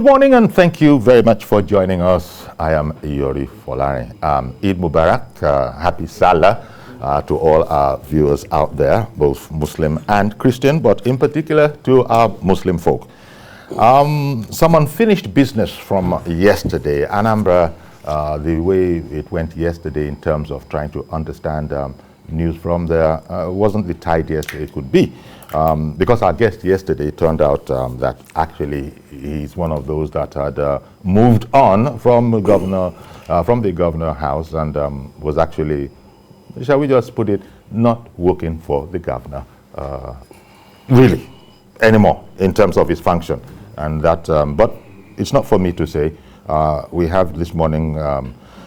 Good morning and thank you very much for joining us. I am Iyori Folari. Eid Mubarak, happy Salah to all our viewers out there, both Muslim and Christian, but in particular to our Muslim folk. Some unfinished business from yesterday. Anambra, the way it went yesterday in terms of trying to understand news from there wasn't the tidiest it could be. Because our guest yesterday turned out that actually he's one of those that had moved on from the governor house and was actually, shall we just put it, not working for the governor really anymore in terms of his function. And that, but it's not for me to say. We have this morning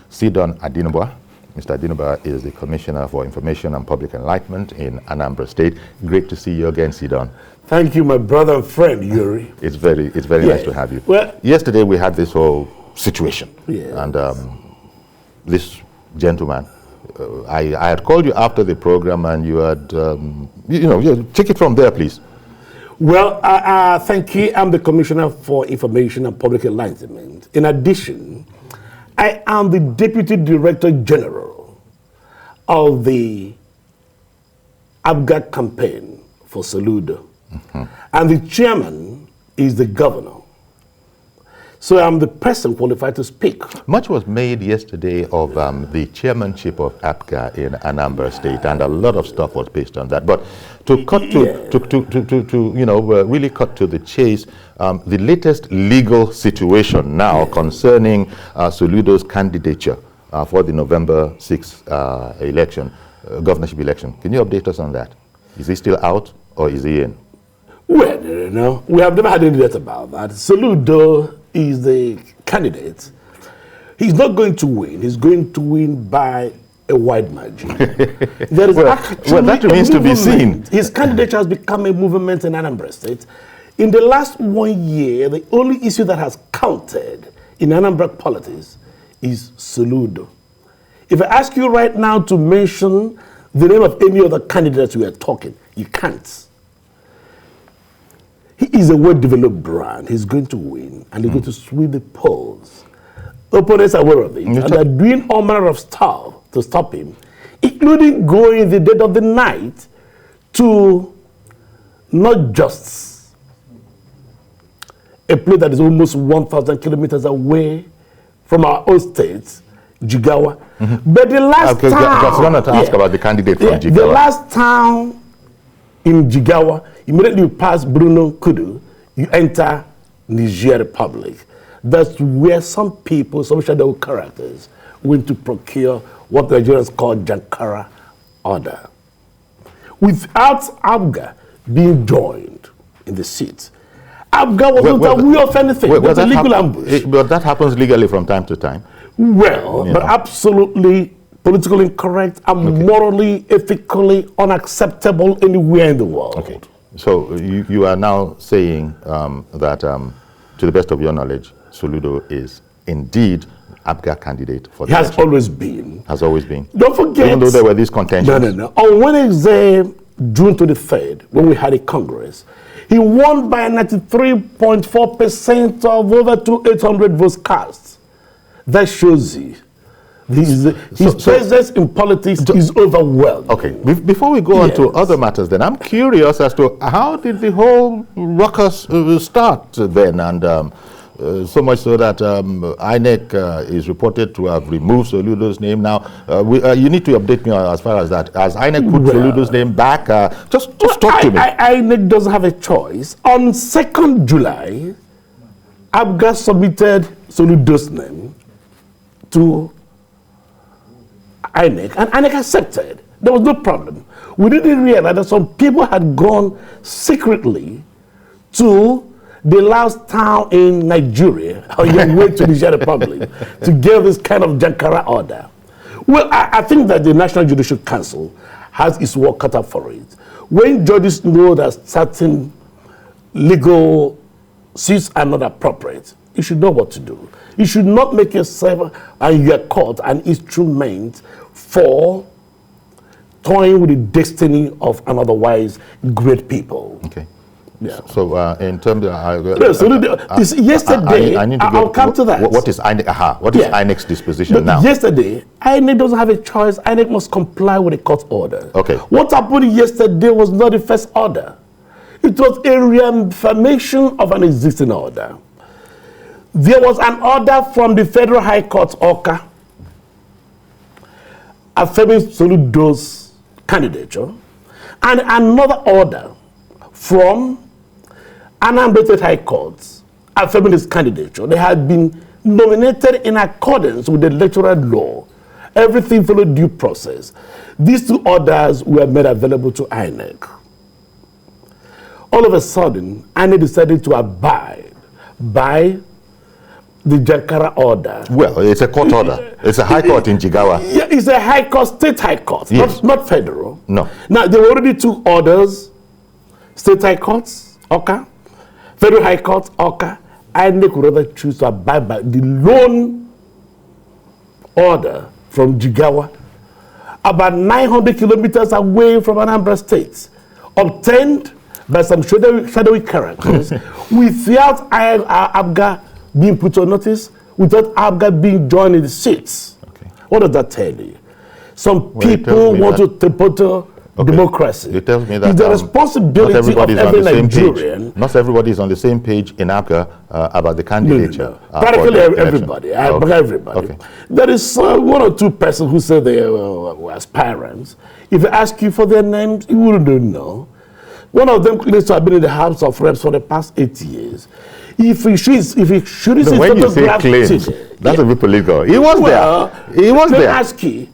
Sidon Adinobua. Mr. Adinobua is the Commissioner for Information and Public Enlightenment in Anambra State. Great to see you again, Sidon. Thank you, my brother and friend, Yuri. It's very nice to have you. Well, yesterday we had this whole situation, and this gentleman, I had called you after the program, and you had, take it from there, please. Well, thank you. I'm the Commissioner for Information and Public Enlightenment. In addition, I am the Deputy Director General of the ABGA campaign for Soludo. And the chairman is the governor. So I'm the person qualified to speak. Much was made yesterday of the chairmanship of ABGA in Anambra State, and a lot of stuff was based on that. But to cut really cut to the chase, the latest legal situation now concerning Soludo's candidature for the November 6th election, governorship election. Can you update us on that? Is he still out or is he in? Well, we have never had any debate about that. Soludo is the candidate. He's not going to win. He's going to win by a wide margin. There is that remains to be seen. His candidature has become a movement in Anambra State. In the last 1 year, the only issue that has counted in Anambra politics is Soludo. If I ask you right now to mention the name of any other candidates we are talking, you can't. He is a well-developed brand. He's going to win, and he's going to sweep the polls. Opponents are aware of it, and they're doing all manner of stuff to stop him, including going the dead of the night to not just a place that is almost 1,000 kilometers away from our own state, Jigawa. But the last town... I was going to ask about the candidate from Jigawa. The last town in Jigawa, immediately you pass Bruno Kudu, you enter Niger Republic. That's where some people, some shadow characters, went to procure what the Nigerians call Jankara order. Without ABGA being joined in the seat, ABGA wasn't aware of anything. It was a legal ambush. But that happens legally from time to time. Well, but absolutely politically incorrect and morally, ethically unacceptable anywhere in the world. Okay. So you are now saying that, to the best of your knowledge, Soludo is indeed ABGA candidate for the election. Has always been. Has always been. Don't forget. Even though there were these contentions. No. On Wednesday, June 23rd, when we had a Congress, he won by 93.4% of over 800 votes cast. That shows you. His presence in politics is overwhelming. Okay, before we go on to other matters then, I'm curious as to how did the whole ruckus start then, and so much so that INEC is reported to have removed Soludo's name. Now, you need to update me as far as that. Has INEC put Soludo's name back? Just talk to me. INEC doesn't have a choice. On 2nd July, ABGA submitted Soludo's name to INEC, and INEC accepted. There was no problem. We didn't realize that some people had gone secretly to the last town in Nigeria on your way to the Niger Republic to get this kind of Jankara order. Well, I think that the National Judicial Council has its work cut out for it. When judges know that certain legal suits are not appropriate, you should know what to do. You should not make yourself and your court an instrument for toying with the destiny of an otherwise great people. Okay. Yeah. So in terms of yesterday, I need to I'll come to that. What is INEC? What is INEC's disposition now? Yesterday, INEC doesn't have a choice. INEC must comply with a court order. Okay. What happened yesterday was not the first order. It was a reaffirmation of an existing order. There was an order from the Federal High Court, Oka, affirming Soludo's candidature, and another order from Anambra State High Court affirming his candidature. They had been nominated in accordance with the electoral law. Everything followed due process. These two orders were made available to INEC. All of a sudden, INEC decided to abide by the Jankara order. Well, it's a court order. It's a high court in Jigawa. Yeah, it's a high court, state high court, yes. not federal. No. Now, there were already two orders, state high courts, Oka, federal high court, Oka, and they could rather choose to abide by the lone order from Jigawa, about 900 kilometers away from Anambra State, obtained by some shadowy characters without Abga being put on notice, without Abga being joined in the seats. Okay. What does that tell you? Some people want to taper democracy. It tells me that it's the responsibility of every Nigerian. Not everybody is on the same page in Abga about the candidature. No. Practically everybody. Everybody. Okay. There is one or two persons who say they were aspirants. If I ask you for their names, you wouldn't know. One of them claims to have been in the House of Reps for the past 8 years. If he should when you say claims, that's a bit political. He was there. He was there. Ask you,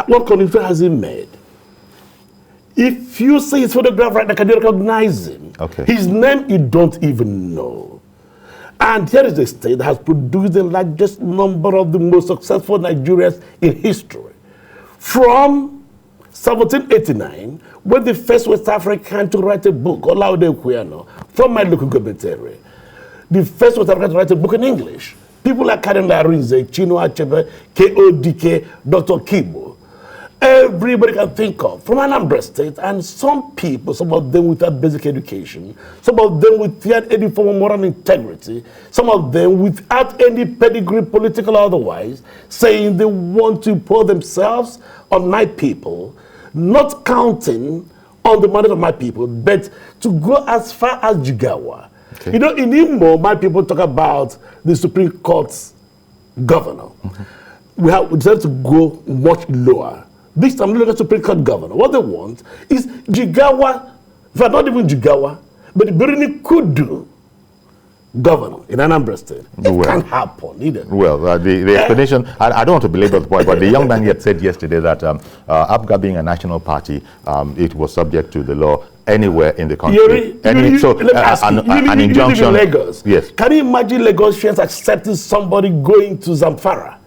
what contribution has he made? If you see his photograph right now, can you recognize him? Okay. His name you don't even know. And here is a state that has produced the largest number of the most successful Nigerians in history. From 1789, when the first West African to write a book, Olaude Equiano, from my local government area, the first West African to write a book in English. People like Karen Larinze, Chino Achebe, KODK, Dr. Kibo. Everybody can think of from Anambra State, and some people, some of them without basic education, some of them without any form of moral integrity, some of them without any pedigree, political or otherwise, saying they want to pour themselves on my people, not counting on the money of my people, but to go as far as Jigawa. Okay. You know, in Imo, my people talk about the Supreme Court's governor. Mm-hmm. We decided to go much lower. This time, look at the Supreme Court governor. What they want is Jigawa, in fact, not even Jigawa, but the Birini could do governor in Anambra State. It can't happen either. Well, the explanation, I don't want to belabor the point, but the young man yet said yesterday that APGA being a national party, it was subject to the law anywhere in the country. An injunction. In Lagos. Yes. Can you imagine Lagosians accepting somebody going to Zamfara?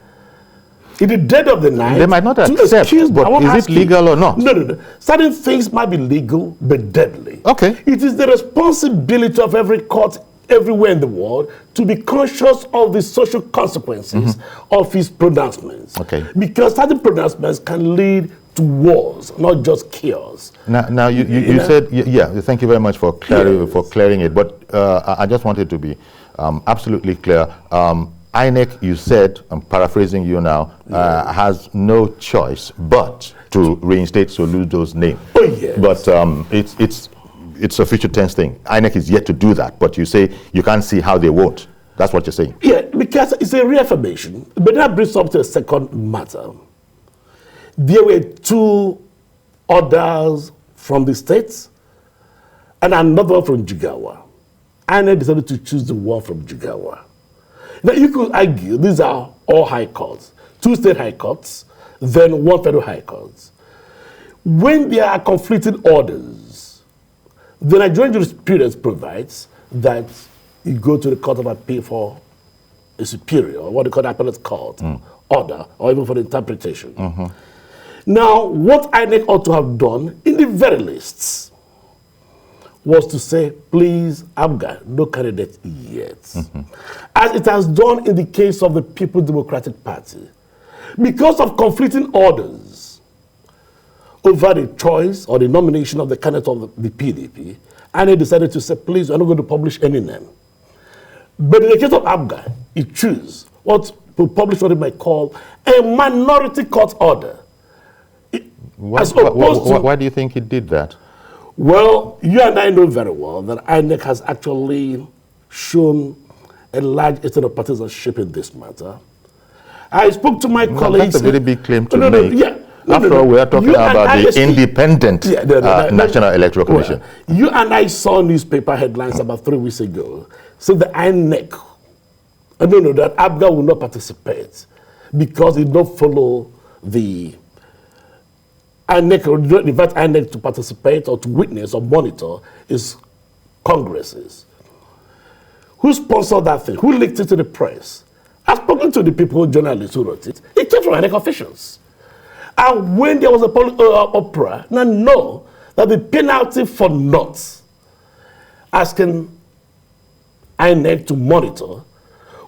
In the dead of the night, they might not accept, but is it legal or not? No. Certain things might be legal, but deadly. Okay. It is the responsibility of every court everywhere in the world to be conscious of the social consequences of his pronouncements. Okay. Because certain pronouncements can lead to wars, not just chaos. Now you said, thank you very much for clearing it, but I just wanted to be absolutely clear. INEC, you said, I'm paraphrasing you now, has no choice but to reinstate Soludo's name. Oh, yes. But it's a future tense thing. INEC is yet to do that, but you say you can't see how they won't. That's what you're saying. Yeah, because it's a reaffirmation. But that brings up to a second matter. There were two orders from the states and another from Jigawa. INEC decided to choose the one from Jigawa. Now, you could argue these are all high courts, two state high courts, then one federal high court. When there are conflicting orders, the Nigerian jurisprudence provides that you go to the Court of Appeal for a superior, what they call appellate court, order, or even for the interpretation. Now, what INEC ought to have done, in the very least, was to say, please, ABGA, no candidate yet. As it has done in the case of the People's Democratic Party. Because of conflicting orders over the choice or the nomination of the candidate of the PDP, INEC decided to say, please, we're not going to publish any name. But in the case of APGA, it chose to publish what it might call a minority court order. Why do you think it did that? Well, you and I know very well that INEC has actually shown a large extent of partisanship in this matter. I spoke to my colleagues. That's a very big claim to make. After all, we are talking about the independent National Electoral Commission. Well, you and I saw newspaper headlines about 3 weeks ago saying the INEC, that APGA will not participate because it don't follow the INEC, or not invite INEC to participate or to witness or monitor its congresses. Who sponsored that thing? Who leaked it to the press? I've spoken to the people, journalists who wrote it. It came from INEC officials. And when there was a opera, now know that the penalty for not asking INEC to monitor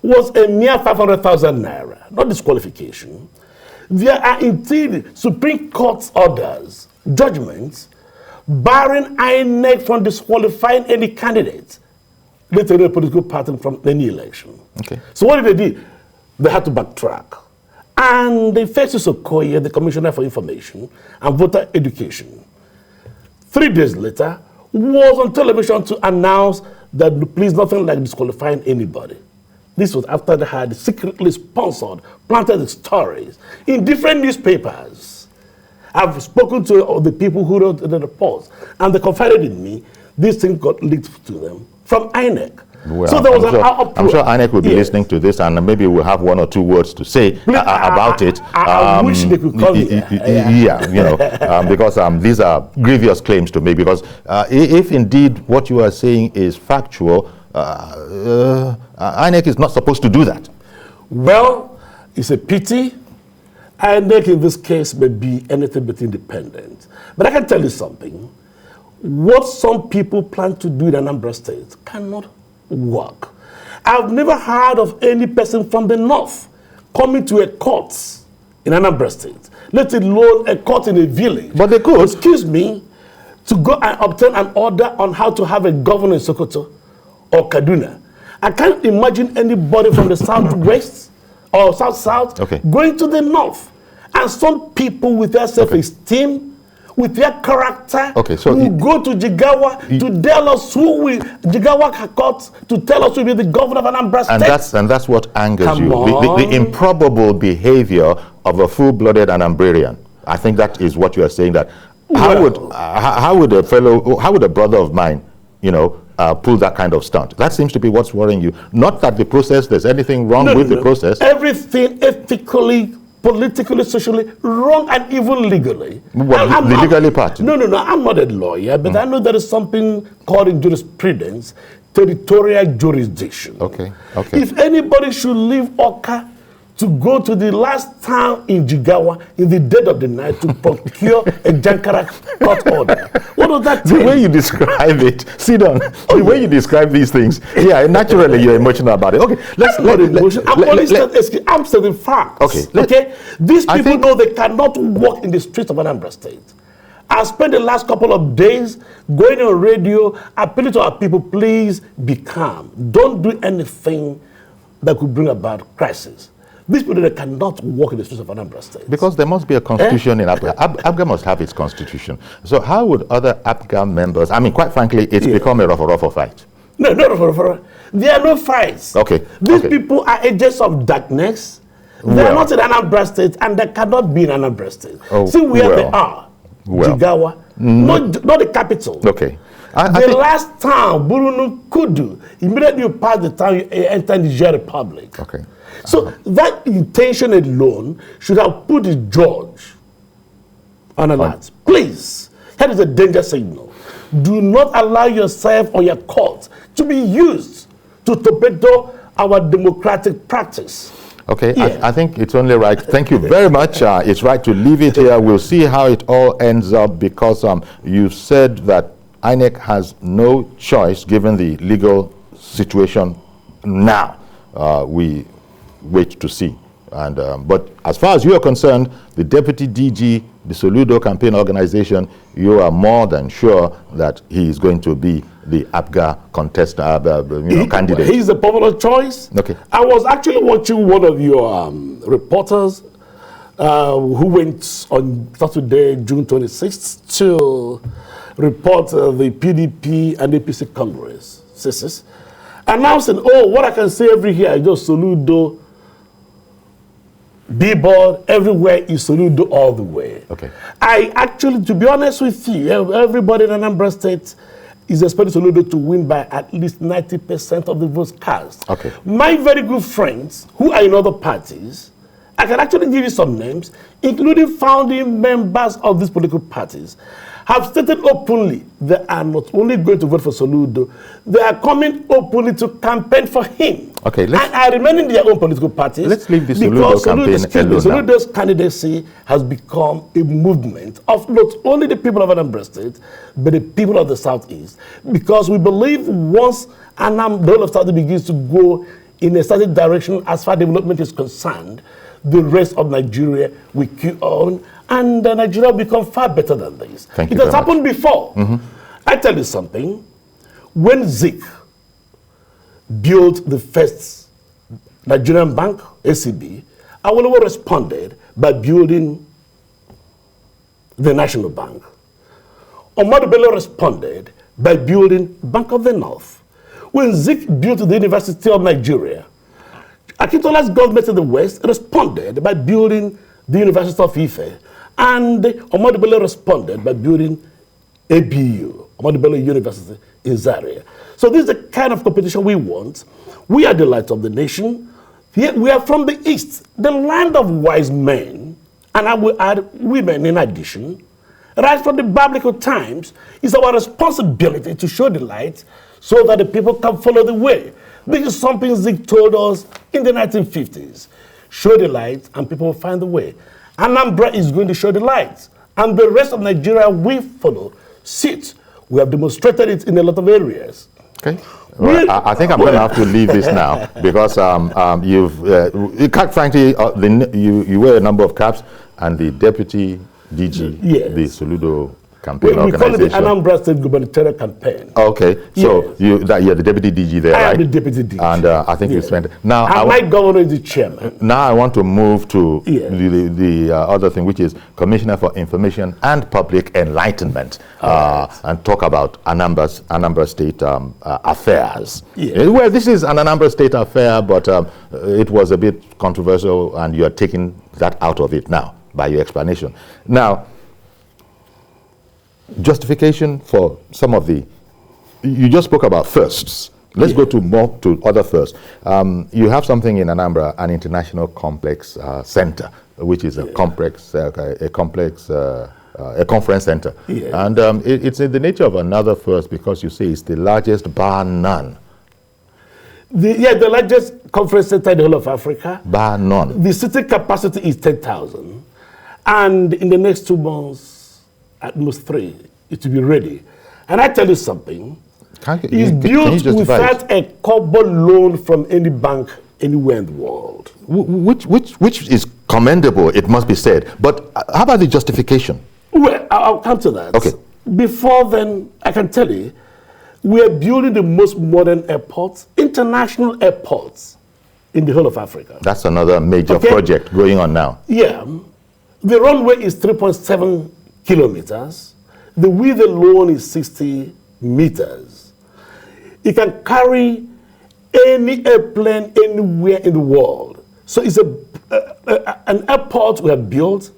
was a mere 500,000 naira, not disqualification. There are indeed Supreme Court orders, judgments, barring INEC from disqualifying any candidate, later a political party from any election. Okay. So what did they do? They had to backtrack. And they faced Okoye, the Commissioner for Information and Voter Education. 3 days later, was on television to announce that please nothing like disqualifying anybody. This was after they had secretly sponsored, planted the stories in different newspapers. I've spoken to the people who wrote the reports, and they confided in me. This thing got leaked to them from INEC. Well, so there was I'm sure INEC will be listening to this, and maybe we'll have 1 or 2 words to say about it. I wish they could come here. Because these are grievous claims to make. Because if indeed what you are saying is factual, INEC is not supposed to do that. Well, it's a pity. INEC in this case may be anything but independent. But I can tell you something. What some people plan to do in Anambra State cannot work. I've never heard of any person from the north coming to a court in Anambra State, let alone a court in a village. But they could. Excuse me, to go and obtain an order on how to have a governor in Sokoto or Kaduna. I can't imagine anybody from the southwest or south going to the north. And some people with their self-esteem, with their character, who go to Jigawa to tell us who will Jigawa court to tell us who will be the governor of Anambra State. And that's what angers you. The improbable behavior of a full-blooded Anambrarian. I think that is what you are saying. That how would a brother of mine, pull that kind of stunt? That seems to be what's worrying you. Not that the process, there's anything wrong with the process. Everything ethically, politically, socially, wrong, and even legally. Well, the legally part? No, I'm not a lawyer, but I know there is something called in jurisprudence, territorial jurisdiction. Okay. If anybody should leave Oka to go to the last town in Jigawa in the dead of the night to procure a Jankara court order, what does that mean? The way you describe it, sit down. The way you describe these things, naturally you're emotional about it. Okay, I'm stating facts. Okay. These people know they cannot walk in the streets of Anambra State. I spent the last couple of days going on radio, appealing to our people, please be calm. Don't do anything that could bring about crisis. These people that cannot walk in the streets of Anambra State. Because there must be a constitution in APGA. APGA must have its constitution. So how would other APGA members, quite frankly, it's become a rough fight. No, not rough. There are no fights. Okay. These people are agents of darkness. They are not in Anambra State, and they cannot be in Anambra State. See where they are. Jigawa. Not the capital. Okay. The last town, Burunu Kudu, immediately you pass the town, you enter the Niger Republic. Okay. So that intention alone should have put the judge on alert. Please, here is a danger signal. Do not allow yourself or your court to be used to torpedo our democratic practice. Okay, I think it's only right. Thank you very much. It's right to leave it here. We'll see how it all ends up, because you've said that INEC has no choice given the legal situation now. We wait to see. But as far as you are concerned, the deputy DG the Soludo campaign organization, you are more than sure that he is going to be the APGA candidate. He's the popular choice. Okay. I was actually watching one of your reporters who went on Saturday, June 26th, to report the PDP and APC Congress, CISIS, announcing, oh, what I can say every year is just Soludo, billboard, everywhere is Soludo all the way. Okay. I actually, to be honest with you, everybody in Anambra State is expecting Soludo to win by at least 90% of the votes cast. Okay. My very good friends who are in other parties, I can actually give you some names, including founding members of these political parties, have stated openly they are not only going to vote for Soludo, they are coming openly to campaign for him. Okay, and are remaining in their own political parties. Let's leave the Soludo campaign alone. Soludo's candidacy has become a movement of not only the people of Anambra State, but the people of the Southeast. Because we believe once the whole of South begins to go in a certain direction as far as development is concerned, the rest of Nigeria will queue on, and Nigeria will become far better than this. Thank you it has happened before. I tell you something. When Zik built the first Nigerian bank, ACB, Awolowo responded by building the National Bank. Ahmadu Bello responded by building Bank of the North. When Zik built the University of Nigeria, Akintola's government in the West responded by building the University of Ife, and Ahmadu Bello responded by building ABU, Ahmadu Bello University in Zaria. So this is the kind of competition we want. We are the light of the nation. We are from the East, the land of wise men, and I will add women in addition. Right from the biblical times, it's our responsibility to show the light so that the people can follow the way. This is something Zik told us in the 1950s. Show the light and people will find the way. Anambra is going to show the light, and the rest of Nigeria will follow suit. We have demonstrated it in a lot of areas. Okay. Well, I think I'm going to have to leave this now because frankly, you wear a number of caps, and the deputy DG, yes, the Soludo campaign we organization. call it the Anambra State Gubernatorial Campaign. Okay, so yes, you're the deputy DG there, I right? am the deputy DG. And I think you spent now. And my governor is the chairman. Now I want to move to yes, the other thing, which is Commissioner for Information and Public Enlightenment, and talk about Anambra State affairs. Yes. Well, this is an Anambra State affair, but it was a bit controversial, and you are taking that out of it now by your explanation. Now, justification for some of the, you just spoke about firsts. Let's go to other firsts. You have something in Anambra, an international complex center, which is a conference center. Yeah. And it's in the nature of another first because you say it's the largest bar none. The largest conference center in the whole of Africa. Bar none. The seating capacity is 10,000. And in the next 2 months, at most 3, it will be ready. And I tell you something, it's built without a kobo loan from any bank anywhere in the world. Which is commendable, it must be said. But how about the justification? Well, I'll come to that. Okay. Before then, I can tell you, we are building the most modern airports, international airports in the whole of Africa. That's another major project going on now. Yeah. The runway is 3.7 kilometers. The width alone is 60 meters. It can carry any airplane anywhere in the world. So it's an airport we have built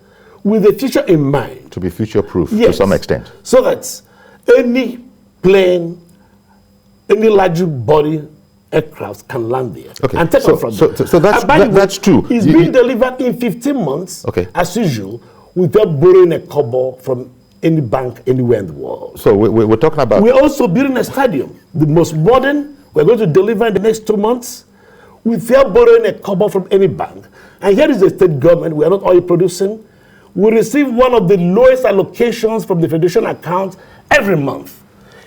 with the future in mind. To be future-proof yes, to some extent. So that any plane, any large body aircraft can land there and take off from there. So that's true. It's being delivered in 15 months, as usual, without borrowing a kobo from any bank anywhere in the world. So we're talking about... We're also building a stadium, the most modern. We're going to deliver in the next 2 months without borrowing a kobo from any bank. And here is the state government. We are not oil producing. We receive one of the lowest allocations from the federation account every month.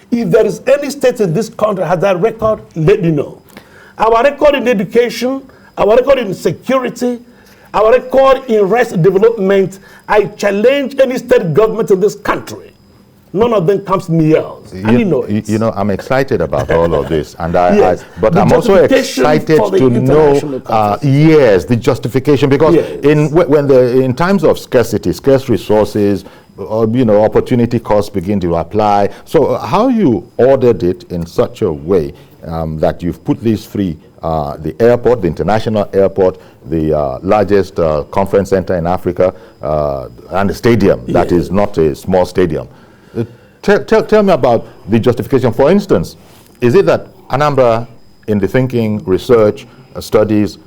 If there is any state in this country that has that record, let me know. Our record in education, our record in security, our record in rice development, I challenge any state government in this country. None of them comes near us. And you know it. You know, I'm excited about all of this, and Yes. but The I'm also justification excited for the to international know, conference. yes, the justification, because Yes. in times of scarcity, scarce resources, you know, opportunity costs begin to apply. So how you ordered it in such a way that you've put these three, the airport, the international airport, the largest conference center in Africa, and the stadium that is not a small stadium. Tell me about the justification. For instance, is it that Anambra, in the thinking, research, studies,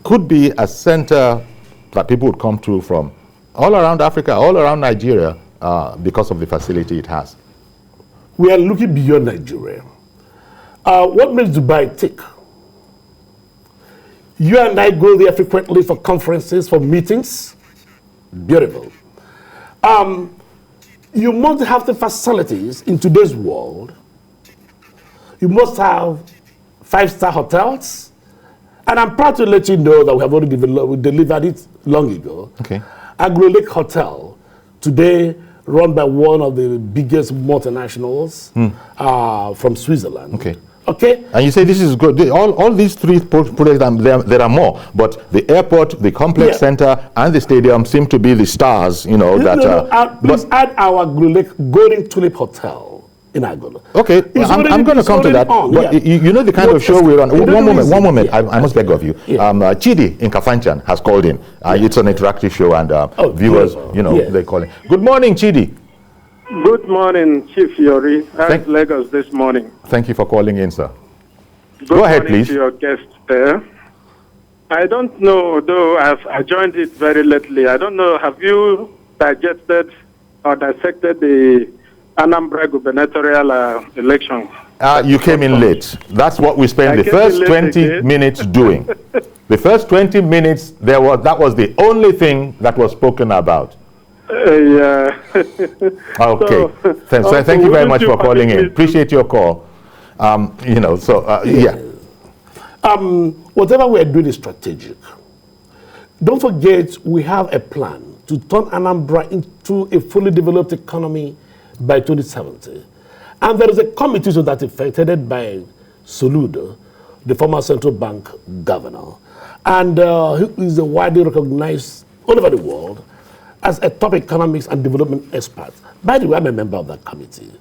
could be a center that people would come to from all around Africa, all around Nigeria, because of the facility it has? We are looking beyond Nigeria. What makes Dubai tick? You and I go there frequently for conferences, for meetings. Beautiful. You must have the facilities in today's world. You must have 5-star hotels. And I'm proud to let you know that we have already delivered it long ago. Okay. Agro Lake Hotel, today run by one of the biggest multinationals from Switzerland. Okay. Okay. And you say this is good. All these three projects, there are more, but the airport, the complex center, and the stadium seem to be the stars. You know please add our Agro Lake Golden Tulip Hotel in Agolo. Okay, I'm going to come to that. But you know the kind of show we run. One moment. I must beg of you. Chidi in Kafanchan has called in. It's an interactive show, and viewers, you know, they call in. Good morning, Chidi. Good morning, Chief Yori. I'm Lagos this morning. Thank you for calling in, sir. Go ahead, please. To your guest there. I don't know, though I joined it very lately. I don't know, have you digested or dissected the Anambra gubernatorial election? You came in late. That's what we spent the first 20 minutes doing. The first 20 minutes, that was the only thing that was spoken about. Yeah. Okay. So thank you very much for calling in. Appreciate your call. You know, so yeah. Whatever we are doing is strategic. Don't forget, we have a plan to turn Anambra into a fully developed economy by 2070. And there is a committee to that effect headed by Soludo, the former central bank governor, and who is widely recognized all over the world as a top economics and development expert. By the way, I'm a member of that committee.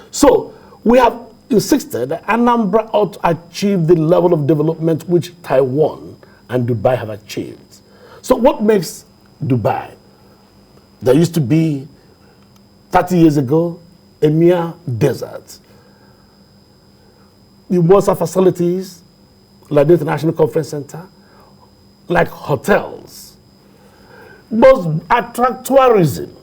So we have insisted that Anambra ought to achieve the level of development which Taiwan and Dubai have achieved. So what makes Dubai? There used to be 30 years ago, a mere desert. You must have facilities like the International Conference Center, like hotels, must attract tourism.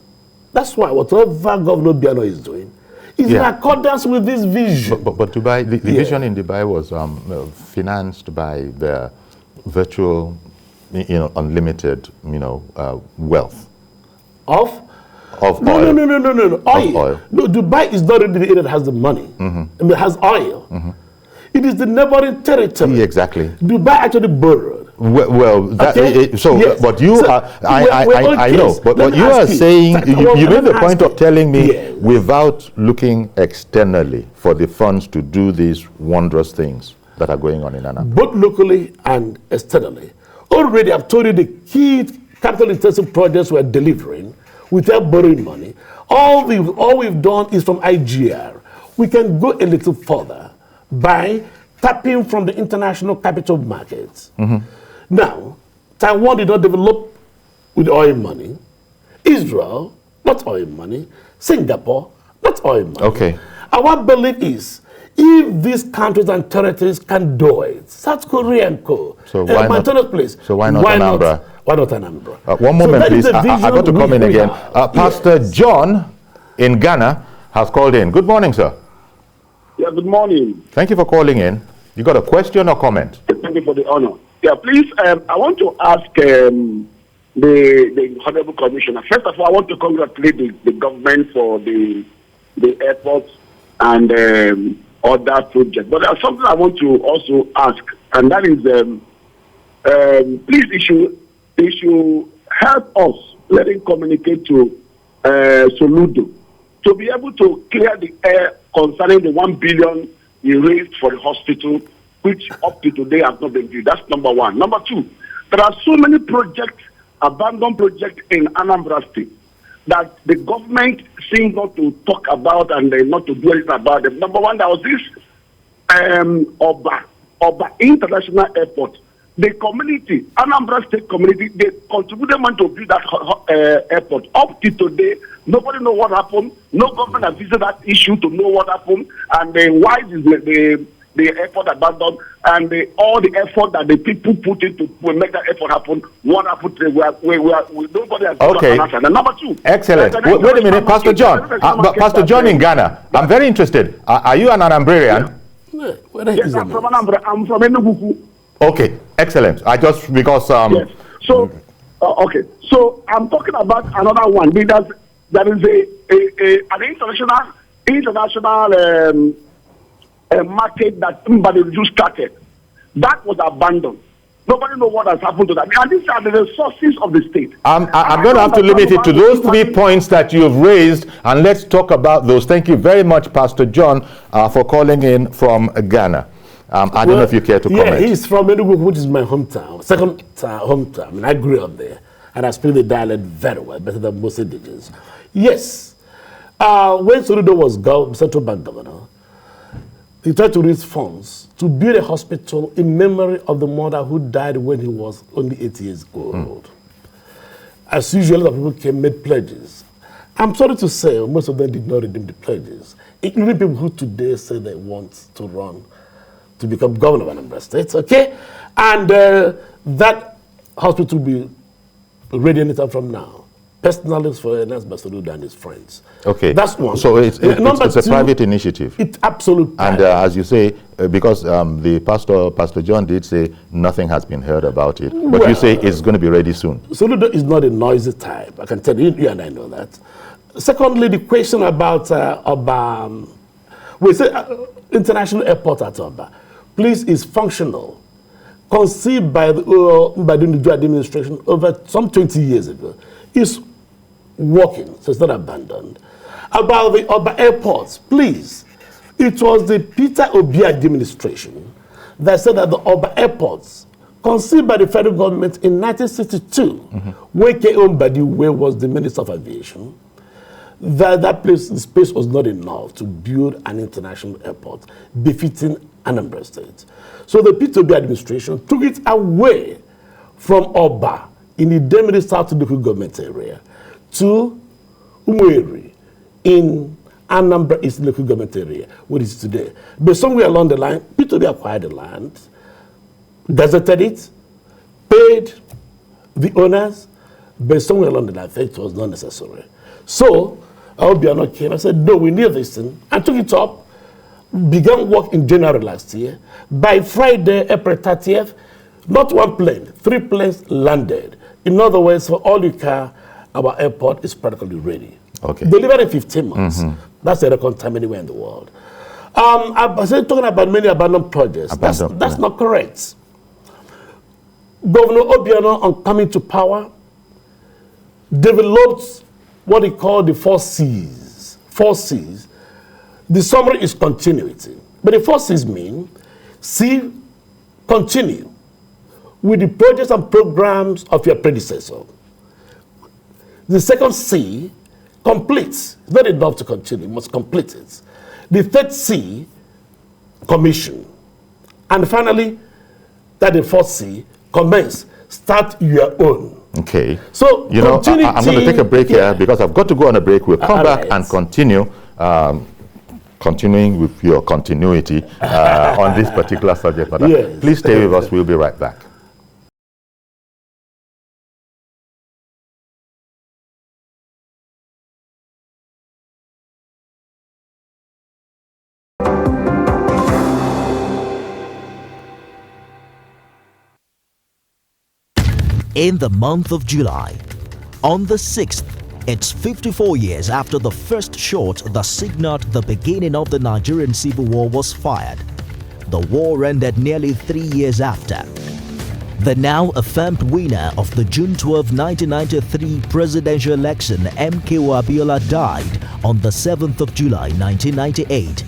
That's why whatever Governor Biano is doing is in accordance with this vision. But Dubai, the vision in Dubai was financed by the virtual, unlimited, wealth. Of oil. No. Oil. No, Dubai is not really the area that has the money. It has oil. It is the neighboring territory. Yeah, exactly. Dubai actually borrowed. Well, that, but you are, I know, but what you are saying, you made the point of telling me without looking externally for the funds to do these wondrous things that are going on in Anambra. Both locally and externally. Already, I've told you the key capital-intensive projects we're delivering without borrowing money. All we've done is from IGR. We can go a little further by tapping from the international capital markets. Now, Taiwan did not develop with oil money. Israel, not oil money. Singapore, not oil money. Okay. Our belief is, if these countries and territories can do it, South Korea and co. So why not? So why not Anambra? Why not Anambra? One moment, please. I got to come in again. Pastor John in Ghana has called in. Good morning, sir. Yeah, good morning. Thank you for calling in. You got a question or comment? Thank you for the honor. Yeah, please, I want to ask the Honorable Commissioner. First of all, I want to congratulate the government for the airports and other projects. But there's something I want to also ask, and that is, please issue they should help us, let him communicate to Soludo to be able to clear the air concerning the 1 billion he raised for the hospital, which up to today has not been due. That's number one. Number two, there are so many projects, abandoned projects in Anambra State, that the government seems not to talk about and not to do anything about them. Number one, there was this Oba International Airport. The community, Anambra State community, they contributed money to build that airport. Up to today, nobody knows what happened. No government has visited that issue to know what happened. And why is the airport abandoned? And all the effort that the people put into to make that effort happen, what happened today? Nobody has okay. An answer. And number two. Excellent. Wait a minute, Pastor John. Pastor John in Ghana, I'm very interested. Are you an Anambrarian? Yeah. Yes, I'm from Anambra. I'm from Enugu. Okay, excellent. I just, because... Yes. So, okay. So, I'm talking about another one. There is an international market that somebody just started. That was abandoned. Nobody knows what has happened to that. And these are the resources of the state. I'm going to have to limit it to those 3 points that you've raised, and let's talk about those. Thank you very much, Pastor John, for calling in from Ghana. I don't know if you care to comment. Yeah, he's from Enugu, which is my hometown, second hometown. I mean, I grew up there, and I speak the dialect very well, better than most indigenous. Yes, when Soludo was central bank governor, he tried to raise funds to build a hospital in memory of the mother who died when he was only 8 years old. As usual, the people came, made pledges. I'm sorry to say, most of them did not redeem the pledges, including people who today say they want to run to become governor of Anambra State, okay? And that hospital will be ready anytime from now. Personally financed by Soludo and his friends. Okay. That's one. So it's a private initiative. It's absolute private. And as you say, because the Pastor John did say nothing has been heard about it, but you say it's going to be ready soon. Soludo is not a noisy type. I can tell you, you and I know that. Secondly, the question about we say international airport at Oba. Please, is functional, conceived by the new administration over some 20 years ago. Is working, so it's not abandoned. About the Oba airports, please, it was the Peter Obi administration that said that the Oba airports, conceived by the federal government in 1962, when K.O. Mbadiwe was the Minister of Aviation, that place, the space was not enough to build an international airport befitting Anambra State. So the P2B administration took it away from Oba in the Demiri South local government area to Umueri in Anambra East local government area, where it is today. But somewhere along the line, P2B acquired the land, gazetted it, paid the owners, but somewhere along the line, it was not necessary. So, Obiano came and said, no, we need this thing, and took it up, began work in January last year. By Friday, April 30th, not one plane, 3 planes landed. In other words, for all you car, our airport is practically ready. Okay. Delivered in 15 months. That's a record time anywhere in the world. I was talking about many abandoned projects. That's not correct. Governor Obiano, on coming to power, developed what he called the 4 C's. 4 C's. The summary is continuity. But the 4 C's mean, C, continue with the projects and programs of your predecessor. The second C, complete. It's not enough to continue, you must complete it. The third C, commission. And finally, that the 4th C, commence, start your own. Okay. So, I'm going to take a break here because I've got to go on a break. We'll come back and continue, continuing with your continuity on this particular subject matter. Yes. Please stay with us. We'll be right back. In the month of July, on the 6th, it's 54 years after the first shot that signaled the beginning of the Nigerian Civil War was fired. The war ended nearly 3 years after. The now affirmed winner of the June 12, 1993 presidential election, MKO Abiola, died on the 7th of July, 1998.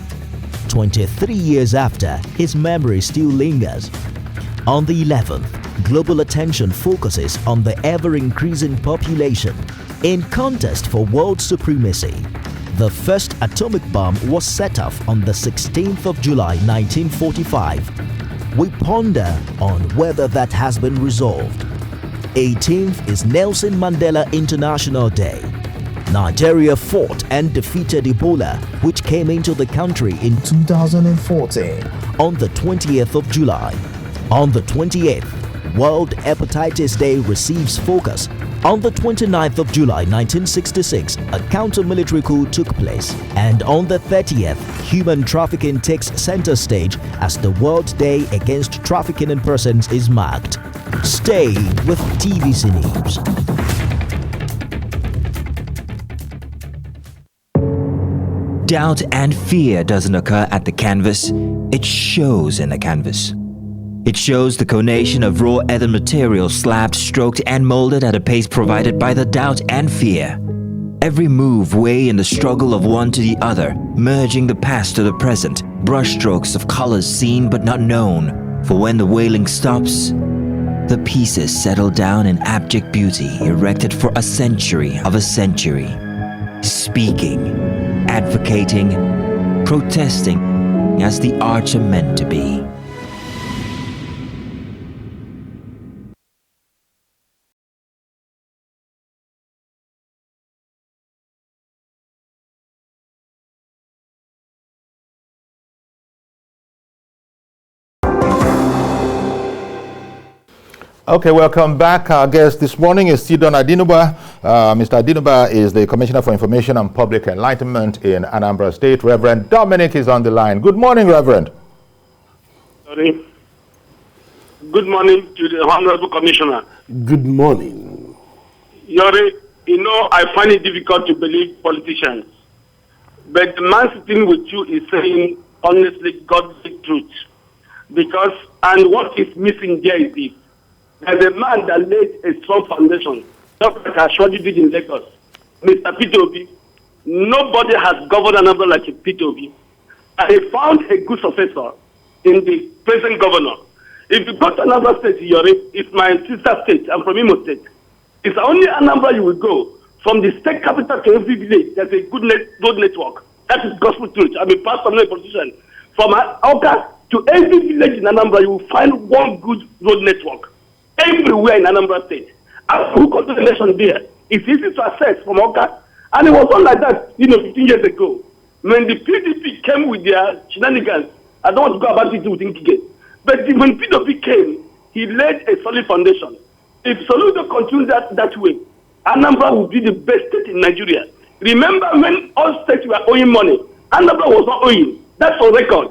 23 years after, his memory still lingers. On the 11th, global attention focuses on the ever-increasing population in contest for world supremacy. The first atomic bomb was set off on the 16th of July, 1945. We ponder on whether that has been resolved. 18th is Nelson Mandela International Day. Nigeria fought and defeated Ebola, which came into the country in 2014 on the 20th of July. On the 28th, World Hepatitis Day receives focus. On the 29th of July 1966, a counter-military coup took place. And on the 30th, human trafficking takes center stage as the World Day Against Trafficking in Persons is marked. Stay with TVC News. Doubt and fear doesn't occur at the canvas, it shows in the canvas. It shows the conation of raw earthen material slabbed, stroked and molded at a pace provided by the doubt and fear. Every move way in the struggle of one to the other, merging the past to the present, brushstrokes of colors seen but not known. For when the wailing stops, the pieces settle down in abject beauty erected for a century of a century. Speaking, advocating, protesting as the arts are meant to be. Okay, welcome back. Our guest this morning is Sidon Adinuba. Mr. Adinuba is the Commissioner for Information and Public Enlightenment in Anambra State. Reverend Dominic is on the line. Good morning, Reverend. Sorry. Good morning to the Honorable Commissioner. Good morning. Yori, you know, I find it difficult to believe politicians. But the man sitting with you is saying, honestly, godly truth. Because, and what is missing there is this. There's a man that laid a strong foundation, just like I showed you did in Lagos. Mr. Peter Obi. Nobody has governed Anambra like Peter Obi. And he found a good successor in the present governor. If you go to Anambra State, Yori, it's my sister state. I'm from Imo State. It's only Anambra you will go. From the state capital to every village, there's a good road network. That is gospel truth. I'm a pastor, I'm not a politician. From Oka to every village in Anambra, you will find one good road network. Everywhere in Anambra State. And who got to the election there? It's easy to access from Oka. And it was not like that, 15 years ago. When the PDP came with their shenanigans, I don't want to go about it with Nkige. But when PDP came, he laid a solid foundation. If Soludo continues that way, Anambra will be the best state in Nigeria. Remember when all states were owing money, Anambra was not owing. That's on record.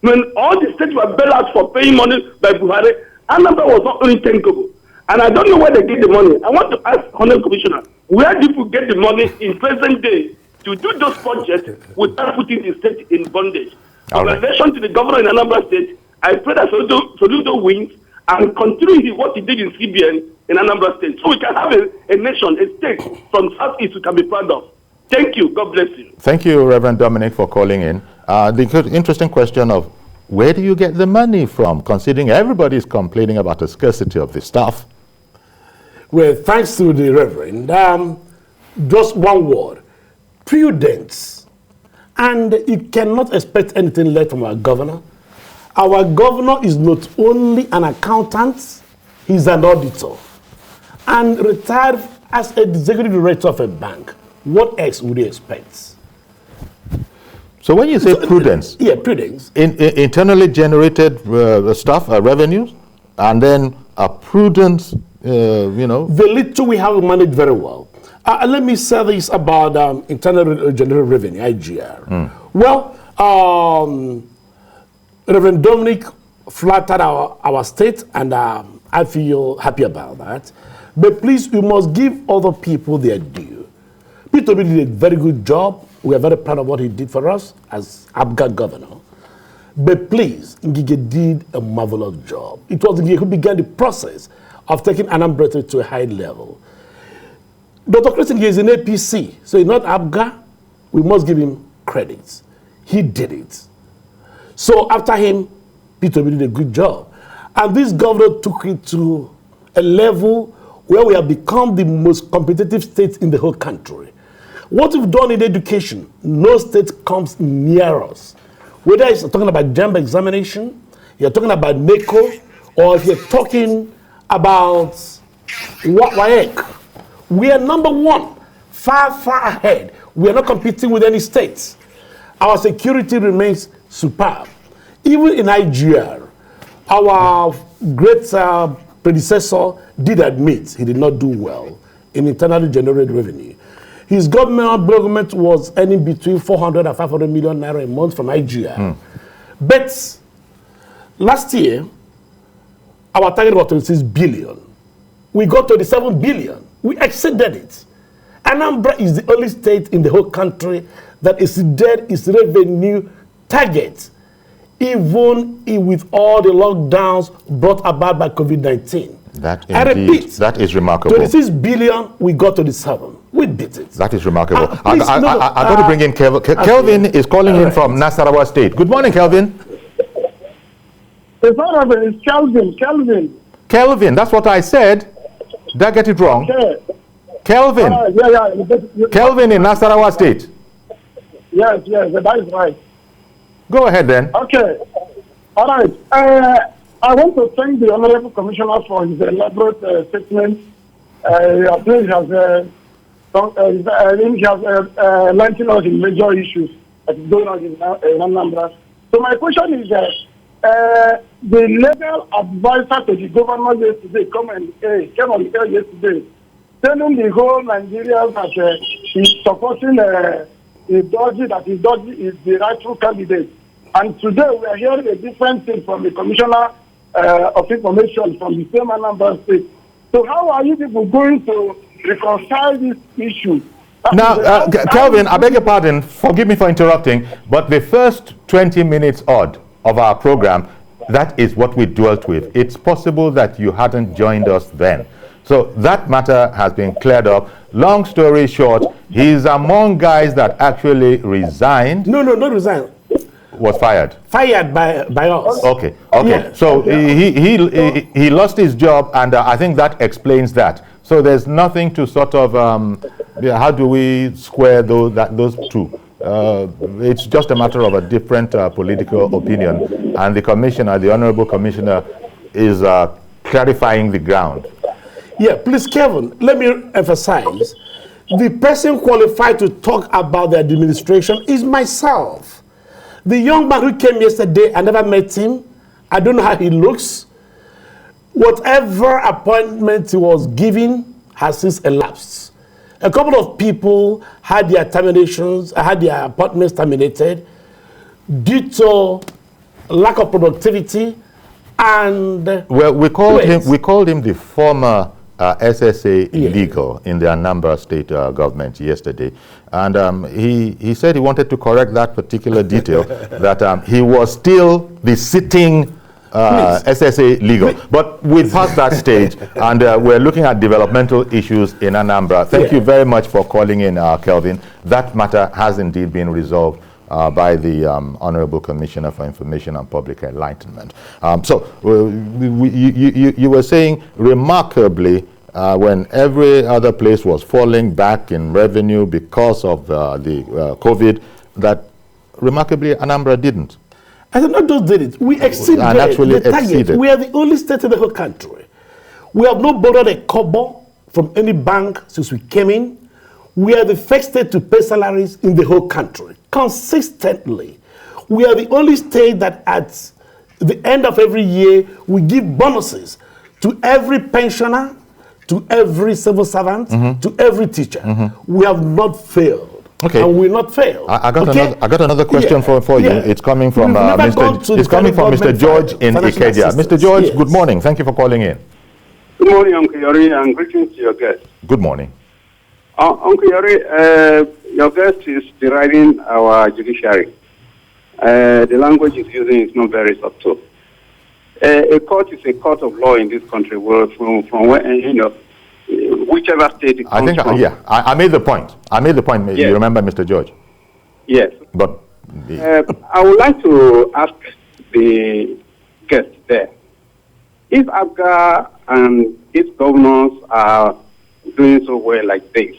When all the states were bailed out for paying money by Buhari, Anambra was not only 10 kobo. And I don't know where they get the money. I want to ask Honorable Commissioner, where do people get the money in present day to do those projects without putting the state in bondage? Congratulations to the governor in Anambra State. I pray that Soludo wins and continue what he did in CBN in Anambra State. So we can have a nation, a state from Southeast we can be proud of. Thank you. God bless you. Thank you, Reverend Dominic, for calling in. The interesting question of where do you get the money from, considering everybody is complaining about the scarcity of the stuff? Well, thanks to the Reverend. Just one word, prudence. And you cannot expect anything less from our governor. Our governor is not only an accountant, he's an auditor. And retired as a executive director of a bank. What else would you expect? So when you say prudence, prudence. Internally generated stuff, revenues, and then a prudence, The little we have managed very well. Let me say this about internal generated revenue, IGR. Well, Reverend Dominic flattered our state, and I feel happy about that. But please, we must give other people their due. Peter Obi did a very good job. We are very proud of what he did for us as ABGA governor. But please, Ngige did a marvelous job. It was Ngige who began the process of taking Anambra to a high level. Dr. Christian Ngige is in APC, so he's not ABGA. We must give him credit. He did it. So after him, Peter did a good job. And this governor took it to a level where we have become the most competitive state in the whole country. What we've done in education, no state comes near us. Whether it's talking about JAMB examination, you're talking about NECO, or if you're talking about WAEC, we are number one, far, far ahead. We are not competing with any states. Our security remains superb. Even in Nigeria, our great predecessor did admit he did not do well in internally generated revenue. His government was earning between 400 and 500 million naira a month from Nigeria. But last year, our target was 26 billion. We got 27 billion. We exceeded it. Anambra is the only state in the whole country that exceeded its revenue target, even with all the lockdowns brought about by COVID-19. I repeat, that is remarkable. 26 billion, we got 27. We beat it. That is remarkable. I got to bring in Kelvin. Kelvin is calling in from Nasarawa State. Good morning, Kelvin. It's not it's Kelvin. Kelvin. Kelvin, that's what I said. Did I get it wrong? Okay. Kelvin. Kelvin in Nasarawa State. Yes, that is right. Go ahead then. Okay. All right. I want to thank the Honorable Commissioner for his elaborate statement. I think he has enlightened us in major issues that is going on in Anambra. So my question is that the legal advisor to the governor yesterday came on the air yesterday, telling the whole Nigerians that he's supporting Dodgy is the rightful candidate. And today we are hearing a different thing from the Commissioner of Information from the same Anambra State. So how are you people going to reconcile this issue? Now, Kelvin, I beg your pardon, forgive me for interrupting, but the first 20 minutes odd of our program, that is what we dwelt with. It's possible that you hadn't joined us then. So that matter has been cleared up. Long story short, he's among guys that actually resigned. No, not resigned. Was fired. Fired by us. Okay. Yeah. So he lost his job, and I think that explains that. So there's nothing to sort of how do we square those two? It's just a matter of a different political opinion, and the commissioner, the honorable commissioner, is clarifying the ground. Yeah, please, Kevin, let me emphasize, the person qualified to talk about the administration is myself. The young man who came yesterday, I never met him. I don't know how he looks. Whatever appointment he was given has since elapsed. A couple of people had their appointments terminated due to lack of productivity and well, we called him the former SSA legal in the Anambra State government yesterday, and he said he wanted to correct that particular detail, that he was still the sitting SSA legal. But we passed that stage, and we're looking at developmental issues in Anambra. Thank you very much for calling in, Kelvin. That matter has indeed been resolved by the Honorable Commissioner for Information and Public Enlightenment. So you were saying, remarkably, when every other place was falling back in revenue because of the COVID, that remarkably Anambra didn't. I said, not just did it. We exceeded the target. We are the only state in the whole country. We have not borrowed a kobo from any bank since we came in. We are the first state to pay salaries in the whole country consistently. We are the only state that at the end of every year, we give bonuses to every pensioner, to every civil servant, to every teacher. We have not failed. Okay. And we will not fail. I got another question for you. It's coming from Mr. George in Ikeja. Mr. George, good morning. Thank you for calling in. Good morning, Uncle Yori, and greetings to your guest. Good morning. Uncle Yori, your guest is deriding our judiciary. the language he's using is not very subtle. A court is a court of law in this country, from where, whichever state it comes from. I made the point. Yes. You remember, Mr. George? Yes. But I would like to ask the guest there, if ABGA and its governors are doing so well like this,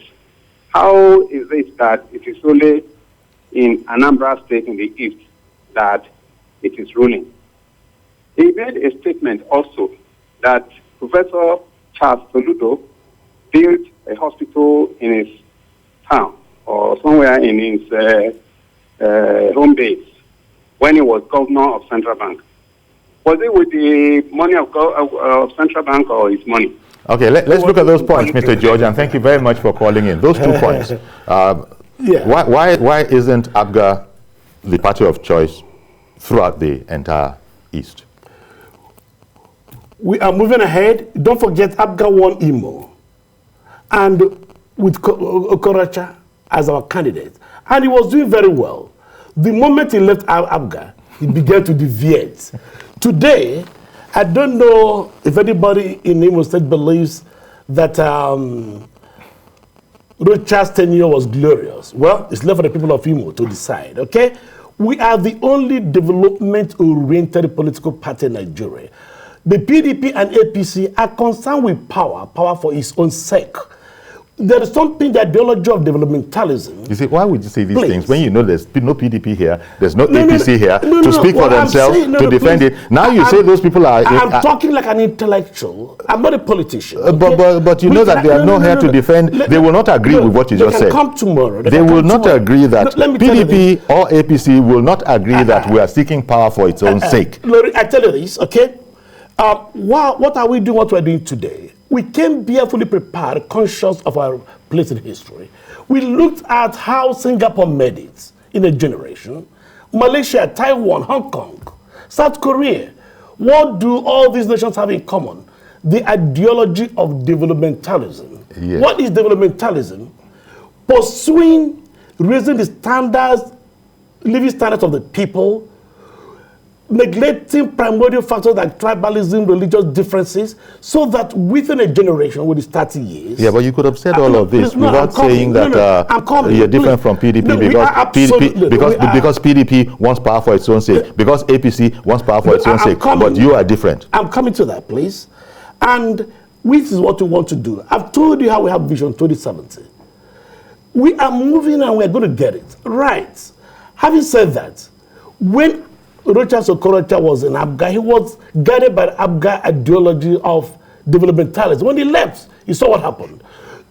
how is it that it is only in Anambra State in the east that it is ruling? He made a statement also that Professor Charles Soludo built a hospital in his town or somewhere in his home base when he was governor of Central Bank. Was it with the money of Central Bank or his money? Okay, let's look at those points, Mr. George, and thank you very much for calling in. Those 2 points. Why isn't ABGA the party of choice throughout the entire East? We are moving ahead. Don't forget, ABGA won Imo, and with Okorocha as our candidate, and he was doing very well. The moment he left ABGA, he began to deviate. Today, I don't know if anybody in Imo State believes that Rocha's tenure was glorious. Well, it's left for the people of Imo to decide, okay? We are the only development-oriented political party in Nigeria. The PDP and APC are concerned with power for its own sake. There is something, the ideology of developmentalism. You see, why would you say these things when you know there's no PDP here, there's no APC here to speak for themselves, to defend it? Now you say those people are... I'm talking like an intellectual. I'm not a politician. Okay? But you know that they are not here to defend. They will not agree with what you just said. They can come tomorrow. They will not agree that PDP or APC will not agree that we are seeking power for its own sake. I tell you this, okay? What are we doing, what we're doing today? We came here fully prepared, conscious of our place in history. We looked at how Singapore made it in a generation. Malaysia, Taiwan, Hong Kong, South Korea. What do all these nations have in common? The ideology of developmentalism. Yes. What is developmentalism? Pursuing, raising the standards, living standards of the people, neglecting primordial factors like tribalism, religious differences, so that within a generation, with 30 years... Yeah, but you could have said all of this without saying that you're different from PDP because PDP wants power for its own sake, because APC wants power for its own sake, but you are different. I'm coming to that, please. And which is what we want to do. I've told you how we have Vision 2070. We are moving and we're going to get it. Right. Having said that, when Rocha Okorocha was in ABGA, he was guided by the ABGA ideology of developmentalism. When he left, you saw what happened.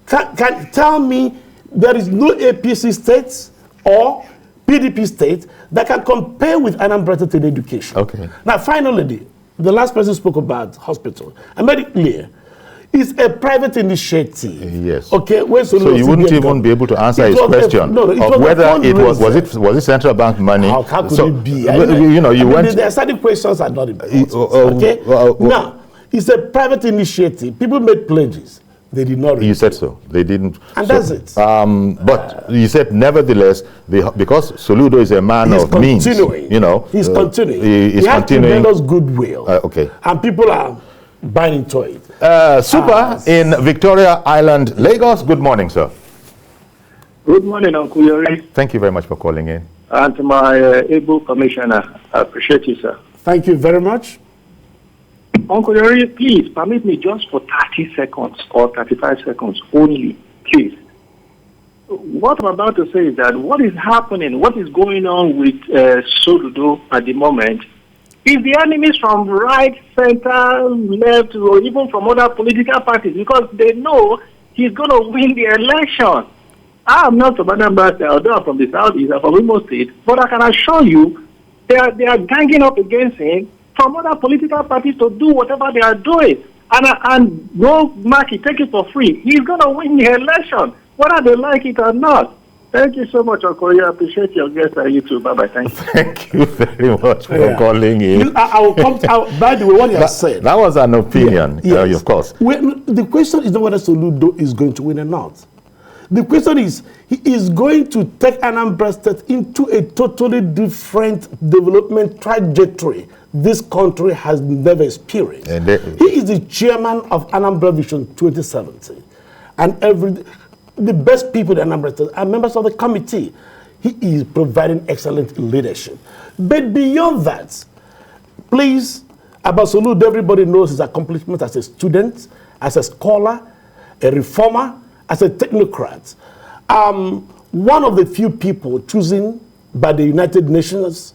Can tell me there is no APC state or PDP state that can compare with Anambra State in education. Okay. Now, finally, the last person spoke about hospital. I made it clear. It's a private initiative. Yes. Okay. So you wouldn't even be able to answer his question of whether it was it central bank money. How could it be? There are certain questions are not important. Okay. Now, it's a private initiative. People made pledges. They did not. You said so. They didn't. And that's it. But you said nevertheless, because Soludo is a man of means. He's continuing. He's continuing. He's continuing. Tremendous goodwill. Okay. And people are buying into it. Super in Victoria Island, Lagos. Good morning, sir. Good morning, Uncle Yori. Thank you very much for calling in. And to my able commissioner, I appreciate you, sir. Thank you very much. Uncle Yori, please permit me just for 30 seconds or 35 seconds only, please. What I'm about to say is that what is happening, what is going on with Soludo at the moment is the enemies from right, center, left, or even from other political parties, because they know he's going to win the election. I'm not from Anambra, although I'm from the southeast, I'm from Imo State, but I can assure you they are ganging up against him from other political parties to do whatever they are doing. And go mark it, take it for free. He's going to win the election, whether they like it or not. Thank you so much, Okoye. I appreciate your guest and you too. Bye-bye. Thank you. Thank you very much for calling in. I will come by the way, what you have said. That was an opinion, of course. The question is not whether Soludo is going to win or not. The question is, he is going to take Anambra State into a totally different development trajectory this country has never experienced. He is the chairman of Anambra Vision 2070. And the best people in Anambra State are members of the committee. He is providing excellent leadership. But beyond that, please, about Soludo, everybody knows his accomplishments as a student, as a scholar, a reformer, as a technocrat. One of the few people chosen by the United Nations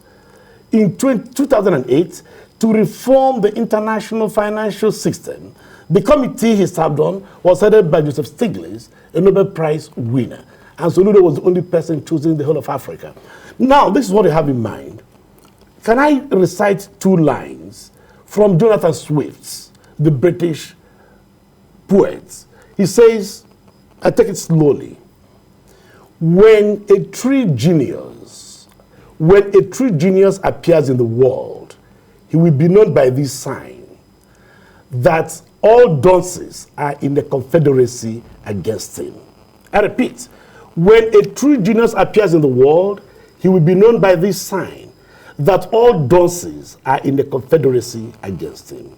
in 2008 to reform the international financial system. The committee he served on was headed by Joseph Stiglitz, a Nobel Prize winner. And Soludo was the only person chosen in the whole of Africa. Now, this is what I have in mind. Can I recite 2 lines from Jonathan Swift, the British poet? He says, I take it slowly. When a true genius appears in the world, he will be known by this sign, that all dunces are in the confederacy against him. I repeat, when a true genius appears in the world, he will be known by this sign, that all dunces are in the confederacy against him.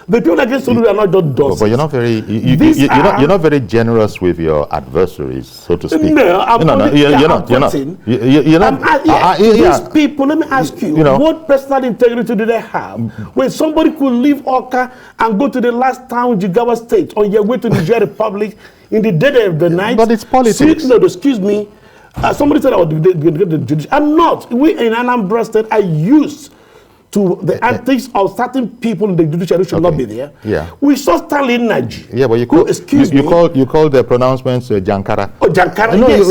The people against Soludo are not just dunces. But you're not very, you're not very generous with your adversaries, so to speak. No, you're not. These people, let me ask you, what personal integrity do they have? When somebody could leave Awka and go to the last town, Jigawa State, on your way to Niger Republic in the dead of the night. But it's politics. Excuse me. Somebody said I would get the judicial. I'm not. We in Anambra State are used to the antics of certain people in the judiciary should not be there. Yeah. We saw Stanley Naji. Yeah, but you call the pronouncements Jankara. Oh, Jankara. No, yes.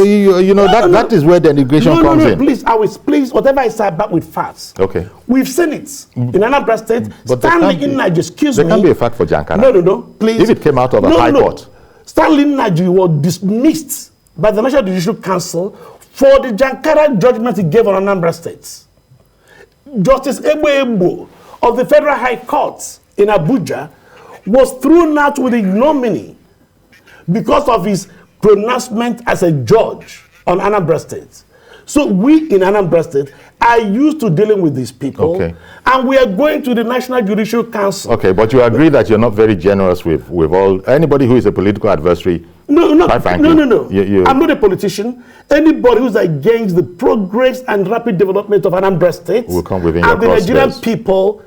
that is where the integration comes in. Please, whatever I say back with facts. Okay. We've seen it in Anambra State. But Stanley Naji, excuse me. There can be a fact for Jankara. No, please. If it came out of a high court. Stanley Naji was dismissed by the National Judicial Council for the Jankara judgment he gave on Anambra State. Justice Egbo of the Federal High Court in Abuja was thrown out with ignominy because of his pronouncement as a judge on Anambra State. So we in Anambra State are used to dealing with these people, and we are going to the National Judicial Council. Okay, but you agree that you're not very generous with anybody who is a political adversary. No. I'm not a politician. Anybody who's against the progress and rapid development of Anambra State will come within and the Nigerian people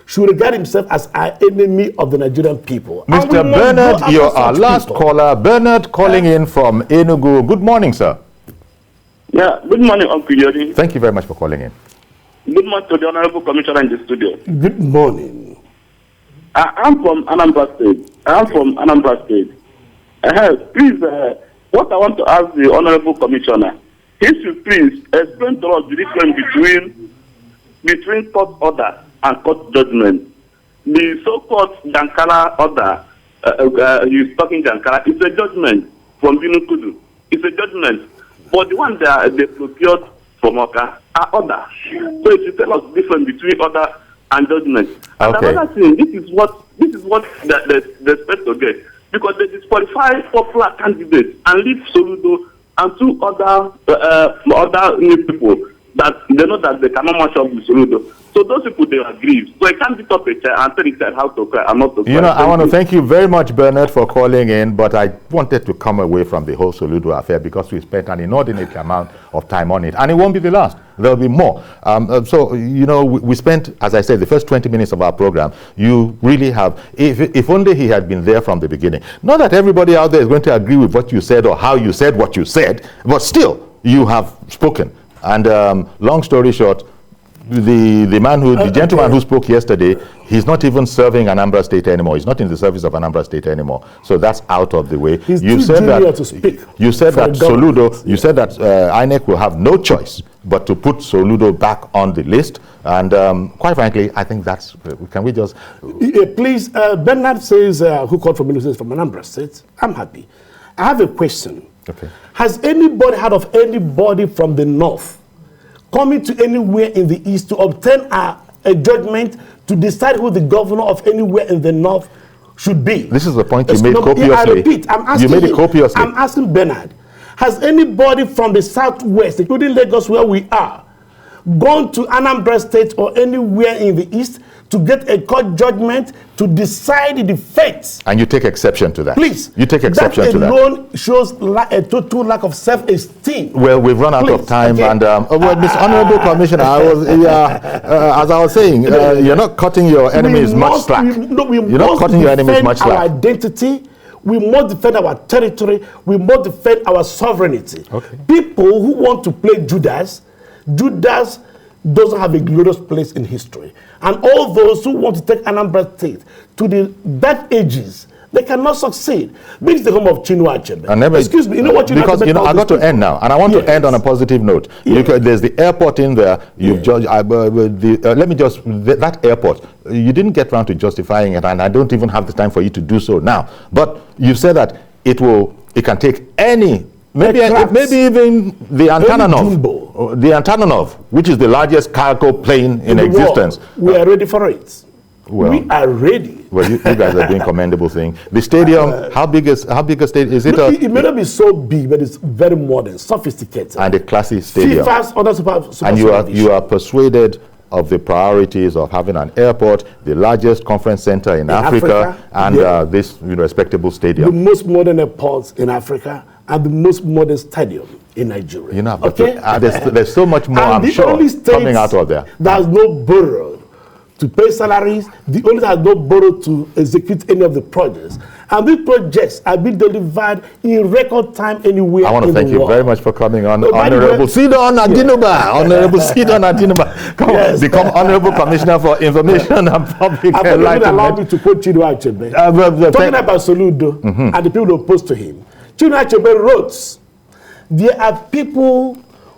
should regard himself as an enemy of the Nigerian people. Mr. Bernard, you're our last caller. Bernard calling in from Enugu. Good morning, sir. Yeah, good morning, Uncle Yori. Thank you very much for calling in. Good morning to the Honorable Commissioner in the studio. Good morning. I'm from Anambra State. Please, what I want to ask the Honorable Commissioner, he should please explain to us the difference between court order and court judgment. The so-called Jankara order, he's talking Jankara, it's a judgment from Binukudu. It's a judgment. But the one that they procured from Oka are order. So it should tell us the difference between order and judgment. And another thing, this is what they expect to get. Because they disqualify popular candidates and leave Soludo and 2 other new people that they know that they cannot match up with Soludo. So those people, they are grieved. So I can't be up a chair and tell the how to cry and not to cry. I want to thank you very much, Bernard, for calling in, but I wanted to come away from the whole Soludo affair because we spent an inordinate amount of time on it, and it won't be the last. There'll be more. We spent, as I said, the first 20 minutes of our program. You really have, if only he had been there from the beginning. Not that everybody out there is going to agree with what you said or how you said what you said, but still, you have spoken. And long story short, the gentleman who spoke yesterday, he's not even serving Anambra State anymore. He's not in the service of Anambra State anymore. So that's out of the way. You said that Soludo, you said that INEC will have no choice but to put Soludo back on the list. And quite frankly, I think that's, can we just... Please, Bernard says, who called for ministers from Anambra State? I'm happy. I have a question. Okay. Has anybody heard of anybody from the north coming to anywhere in the east to obtain a judgment to decide who the governor of anywhere in the north should be? This is the point you made copiously. I repeat, I'm asking you made it copiously. I'm asking Bernard, Has anybody from the southwest, including Lagos where we are, gone to Anambra State or anywhere in the east to get a court judgment to decide the fate? And you take exception to that? Please. You take exception to that? That alone shows a total lack of self-esteem. Well, we've run out of time, okay. And well, Mr. Honorable Commissioner, as I was saying, you're not cutting your enemies much slack. You're not cutting your enemies much slack. Our identity. We must defend our territory. We must defend our sovereignty. Okay. People who want to play Judas doesn't have a glorious place in history. And all those who want to take Anambra State to the dark ages, they cannot succeed. This is the home of Chinua Achebe. Excuse me, you know what Chinua Achebe? Because I got to end now, and I want to end on a positive note. Yes. There's the airport in there. You've judged. Let me just that airport. You didn't get around to justifying it, and I don't even have the time for you to do so now. But you said that it can take any. Maybe even the Antonov, which is the largest cargo plane in existence. We are ready for it. Well, we are ready. Well, you guys are doing commendable thing. The stadium, how big a stadium is it? It may not be so big, but it's very modern, sophisticated, and a classy stadium. And you are persuaded of the priorities of having an airport, the largest conference center in Africa, and this respectable stadium. The most modern airports in Africa. And the most modern stadium in Nigeria. You know, okay? There's so much more, I'm sure, coming out of there. There's no borrow to pay salaries. The only that has no borrow to execute any of the projects. And these projects are being delivered in record time anywhere. I want to thank you very much for coming on, Honorable Sidon Adinoba. Honorable Sidon Adinoba. Become Honorable Commissioner for Information and Public Enlightenment. Allow me to quote Chinua Achebe. Talking about Soludo and the people opposed to him. Chinua Achebe wrote, there are people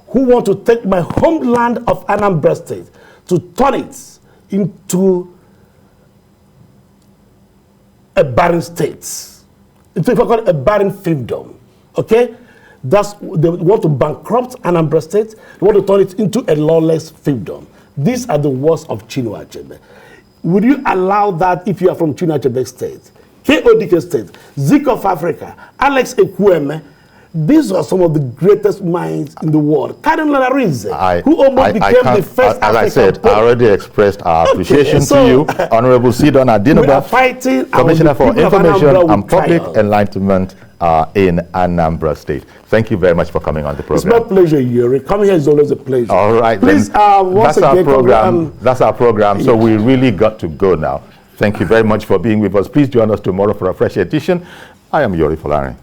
who want to take my homeland of Anambra State to turn it into a barren state. It's a barren fiefdom. Okay? They want to bankrupt Anambra State. They want to turn it into a lawless fiefdom. These are the words of Chinua Achebe. Would you allow that if you are from Chinua Achebe State? KODK State, Zik of Africa, Alex Ekwueme, these are some of the greatest minds in the world. Karen Lanarize, who almost became the first African. As I said, I already expressed our appreciation to you, Honorable Sidon Adinoba, Commissioner for Information and Public Enlightenment in Anambra State. Thank you very much for coming on the program. It's my pleasure, Yuri. Coming here is always a pleasure. All right, please. That's our program. That's our program. So we really got to go now. Thank you very much for being with us. Please join us tomorrow for a fresh edition. I am Yuri Folari.